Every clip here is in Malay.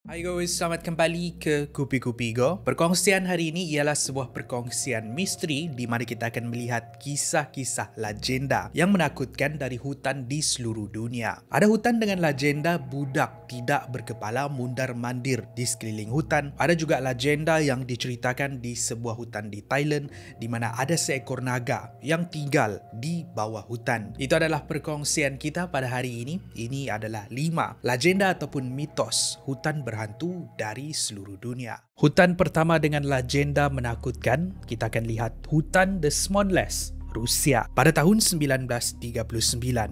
Hai guys, selamat kembali ke Kupi-Kupi Go. Perkongsian hari ini ialah sebuah perkongsian misteri di mana kita akan melihat kisah-kisah legenda yang menakutkan dari hutan di seluruh dunia. Ada hutan dengan legenda budak tidak berkepala mundar-mandir di sekeliling hutan. Ada juga legenda yang diceritakan di sebuah hutan di Thailand di mana ada seekor naga yang tinggal di bawah hutan. Itu adalah perkongsian kita pada hari ini. Ini adalah 5 legenda ataupun mitos hutan berhantu dari seluruh dunia. Hutan pertama dengan legenda menakutkan, kita akan lihat hutan The Smolensk, Rusia. Pada tahun 1939,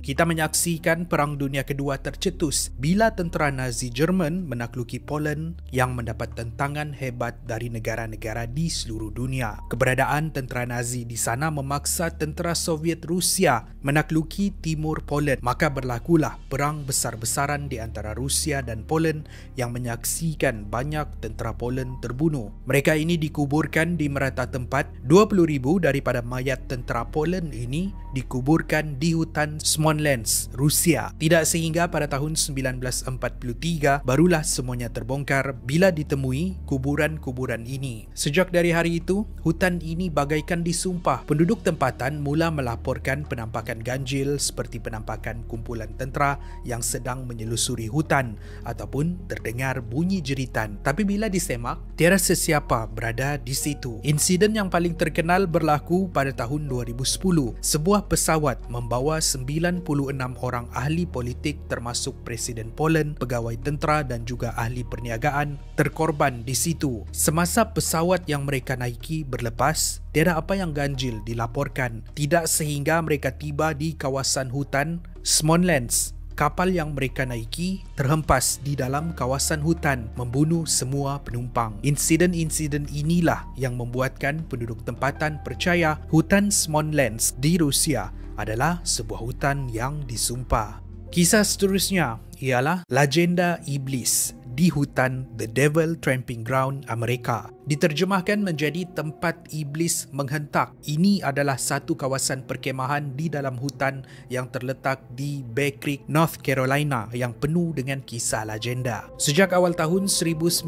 kita menyaksikan Perang Dunia Kedua tercetus bila tentera Nazi Jerman menakluki Poland yang mendapat tentangan hebat dari negara-negara di seluruh dunia. Keberadaan tentera Nazi di sana memaksa tentera Soviet Rusia menakluki timur Poland. Maka berlakulah perang besar-besaran di antara Rusia dan Poland yang menyaksikan banyak tentera Poland terbunuh. Mereka ini dikuburkan di merata tempat. 20,000 daripada mayat tentera Poland ini dikuburkan di hutan Smolensk, Rusia. Tidak sehingga pada tahun 1943 barulah semuanya terbongkar bila ditemui kuburan-kuburan ini. Sejak dari hari itu, hutan ini bagaikan disumpah. Penduduk tempatan mula melaporkan penampakan ganjil seperti penampakan kumpulan tentera yang sedang menyelusuri hutan ataupun terdengar bunyi jeritan. Tapi bila disemak, tiada sesiapa berada di situ. Insiden yang paling terkenal berlaku pada tahun 2010. Sebuah pesawat membawa 96 orang ahli politik termasuk Presiden Poland, pegawai tentera dan juga ahli perniagaan terkorban di situ. Semasa pesawat yang mereka naiki berlepas, tiada apa yang ganjil dilaporkan. Tidak sehingga mereka tiba di kawasan hutan Smolensk. Kapal yang mereka naiki terhempas di dalam kawasan hutan, membunuh semua penumpang. Insiden-insiden inilah yang membuatkan penduduk tempatan percaya hutan Smolensk di Rusia adalah sebuah hutan yang disumpah. Kisah seterusnya ialah legenda iblis di hutan The Devil Tramping Ground, Amerika. Diterjemahkan menjadi tempat iblis menghentak. Ini adalah satu kawasan perkemahan di dalam hutan yang terletak di Bear Creek, North Carolina yang penuh dengan kisah legenda. Sejak awal tahun 1900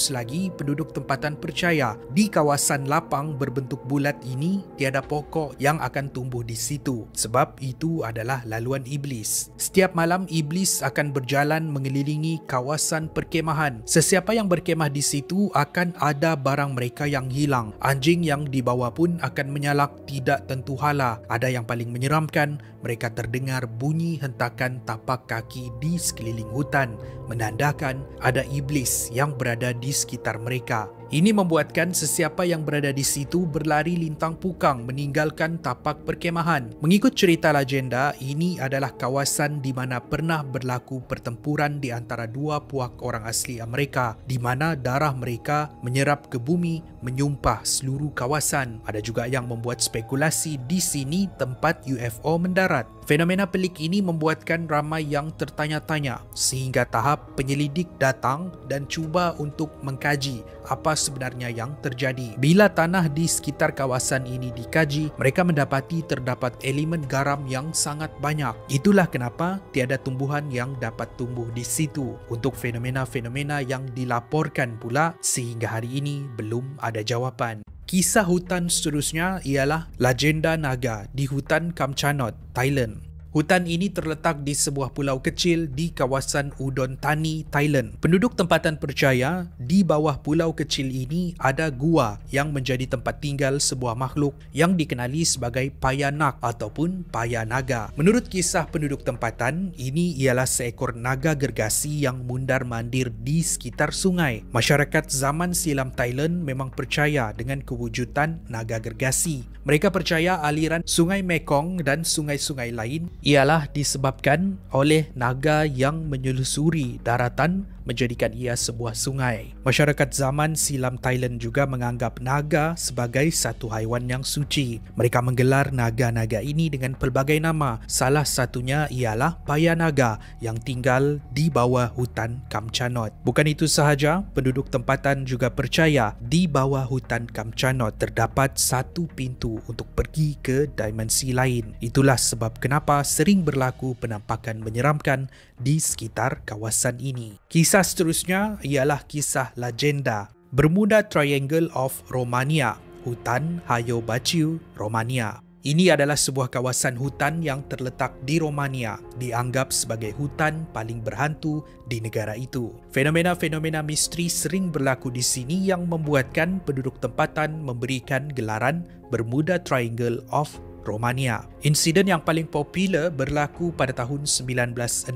lagi, penduduk tempatan percaya di kawasan lapang berbentuk bulat ini tiada pokok yang akan tumbuh di situ sebab itu adalah laluan iblis. Setiap malam iblis akan berjalan mengelilingi kawasan perkemahan. Sesiapa yang berkemah di situ akan ada barang mereka yang hilang. Anjing yang dibawa pun akan menyalak tidak tentu hala. Ada yang paling menyeramkan, mereka terdengar bunyi hentakan tapak kaki di sekeliling hutan, menandakan ada iblis yang berada di sekitar mereka. Ini membuatkan sesiapa yang berada di situ berlari lintang pukang meninggalkan tapak perkemahan. Mengikut cerita legenda, ini adalah kawasan di mana pernah berlaku pertempuran di antara dua puak orang asli Amerika, di mana darah mereka menyerap ke bumi, menyumpah seluruh kawasan. Ada juga yang membuat spekulasi di sini tempat UFO mendarat. Fenomena pelik ini membuatkan ramai yang tertanya-tanya sehingga tahap penyelidik datang dan cuba untuk mengkaji apa sebenarnya yang terjadi. Bila tanah di sekitar kawasan ini dikaji, mereka mendapati terdapat elemen garam yang sangat banyak. Itulah kenapa tiada tumbuhan yang dapat tumbuh di situ. Untuk fenomena-fenomena yang dilaporkan pula sehingga hari ini belum ada jawapan. Kisah hutan seterusnya ialah legenda naga di hutan Kamchanot, Thailand. Hutan ini terletak di sebuah pulau kecil di kawasan Udon Thani, Thailand. Penduduk tempatan percaya di bawah pulau kecil ini ada gua yang menjadi tempat tinggal sebuah makhluk yang dikenali sebagai Payanak ataupun Payanaga. Menurut kisah penduduk tempatan, ini ialah seekor naga gergasi yang mundar-mandir di sekitar sungai. Masyarakat zaman silam Thailand memang percaya dengan kewujudan naga gergasi. Mereka percaya aliran sungai Mekong dan sungai-sungai lain ialah disebabkan oleh naga yang menyelusuri daratan menjadikan ia sebuah sungai. Masyarakat zaman silam Thailand juga menganggap naga sebagai satu haiwan yang suci. Mereka menggelar naga-naga ini dengan pelbagai nama. Salah satunya ialah Payanaga yang tinggal di bawah hutan Kamchanot. Bukan itu sahaja, penduduk tempatan juga percaya di bawah hutan Kamchanot terdapat satu pintu untuk pergi ke dimensi lain. Itulah sebab kenapa sering berlaku penampakan menyeramkan di sekitar kawasan ini. Kisah Kisah seterusnya ialah kisah legenda Bermuda Triangle of Romania, Hutan Hayo Baciu, Romania. Ini adalah sebuah kawasan hutan yang terletak di Romania, dianggap sebagai hutan paling berhantu di negara itu. Fenomena-fenomena misteri sering berlaku di sini yang membuatkan penduduk tempatan memberikan gelaran Bermuda Triangle of Romania. Insiden yang paling popular berlaku pada tahun 1960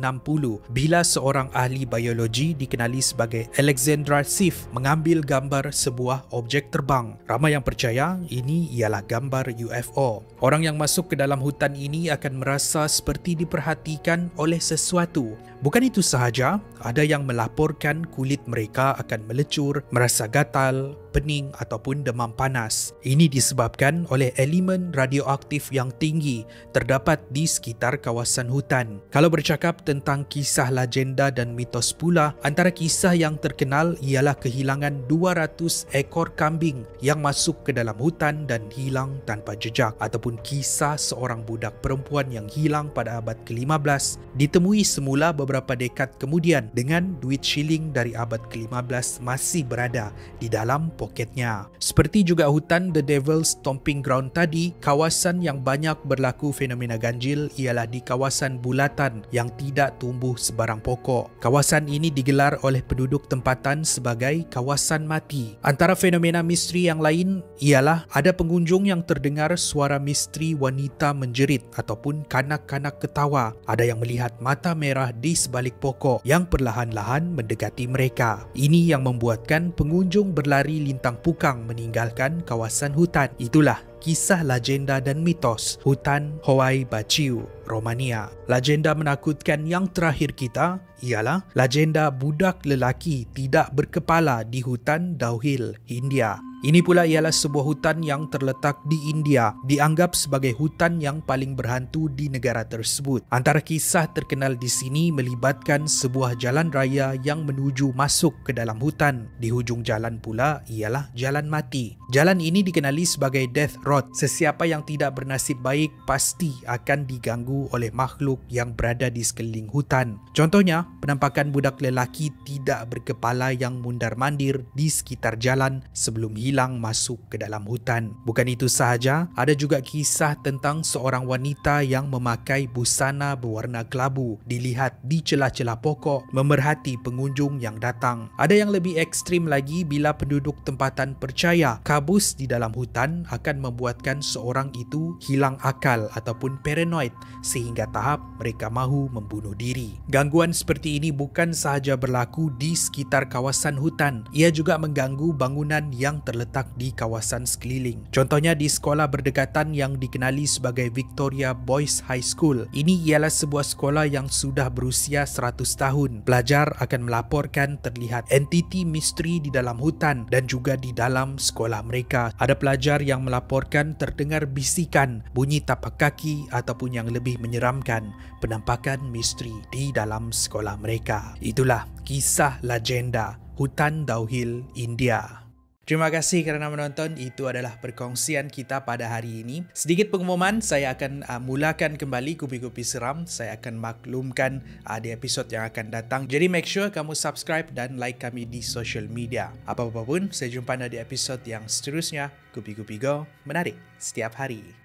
bila seorang ahli biologi dikenali sebagai Alexandra Schiff mengambil gambar sebuah objek terbang. Ramai yang percaya ini ialah gambar UFO. Orang yang masuk ke dalam hutan ini akan merasa seperti diperhatikan oleh sesuatu. Bukan itu sahaja, ada yang melaporkan kulit mereka akan melecur, merasa gatal, pening ataupun demam panas. Ini disebabkan oleh elemen radioaktif yang tinggi terdapat di sekitar kawasan hutan. Kalau bercakap tentang kisah legenda dan mitos pula, antara kisah yang terkenal ialah kehilangan 200 ekor kambing yang masuk ke dalam hutan dan hilang tanpa jejak, ataupun kisah seorang budak perempuan yang hilang pada abad ke-15 ditemui semula beberapa dekad kemudian dengan duit shilling dari abad ke-15 masih berada di dalam poketnya. Seperti juga hutan The Devil's Stomping Ground tadi, kawasan yang banyak berlaku fenomena ganjil ialah di kawasan bulatan yang tidak tumbuh sebarang pokok. Kawasan ini digelar oleh penduduk tempatan sebagai kawasan mati. Antara fenomena misteri yang lain ialah ada pengunjung yang terdengar suara misteri wanita menjerit ataupun kanak-kanak ketawa. Ada yang melihat mata merah di sebalik pokok yang perlahan-lahan mendekati mereka. Ini yang membuatkan pengunjung berlari lintang pukang meninggalkan kawasan hutan. Itulah kisah legenda dan mitos Hutan Hayo Baciu, Romania. Legenda menakutkan yang terakhir kita ialah legenda budak lelaki tidak berkepala di hutan Dauhil, India. Ini pula ialah sebuah hutan yang terletak di India, dianggap sebagai hutan yang paling berhantu di negara tersebut. Antara kisah terkenal di sini melibatkan sebuah jalan raya yang menuju masuk ke dalam hutan. Di hujung jalan pula ialah jalan mati. Jalan ini dikenali sebagai Death Road. Sesiapa yang tidak bernasib baik pasti akan diganggu oleh makhluk yang berada di sekeliling hutan. Contohnya, penampakan budak lelaki tidak berkepala yang mundar-mandir di sekitar jalan sebelum hilang masuk ke dalam hutan. Bukan itu sahaja, ada juga kisah tentang seorang wanita yang memakai busana berwarna kelabu dilihat di celah-celah pokok memerhati pengunjung yang datang. Ada yang lebih ekstrim lagi bila penduduk tempatan percaya kabus di dalam hutan akan membuatkan seorang itu hilang akal ataupun paranoid sehingga tahap mereka mahu membunuh diri. Gangguan seperti ini bukan sahaja berlaku di sekitar kawasan hutan, ia juga mengganggu bangunan yang terletak di kawasan sekeliling. Contohnya di sekolah berdekatan yang dikenali sebagai Victoria Boys High School. Ini ialah sebuah sekolah yang sudah berusia 100 tahun. Pelajar akan melaporkan terlihat entiti misteri di dalam hutan dan juga di dalam sekolah mereka. Ada pelajar yang melaporkan terdengar bisikan, bunyi tapak kaki ataupun yang lebih menyeramkan, penampakan misteri di dalam sekolah mereka. Itulah kisah legenda Hutan Dauhil, India. Terima kasih kerana menonton. Itu adalah perkongsian kita pada hari ini. Sedikit pengumuman, saya akan mulakan kembali Kupi-Kupi Seram. Saya akan maklumkan di episod yang akan datang. Jadi make sure kamu subscribe dan like kami di social media. Apa-apa pun, saya jumpa anda di episod yang seterusnya. Kupi-Kupi Go, menarik setiap hari.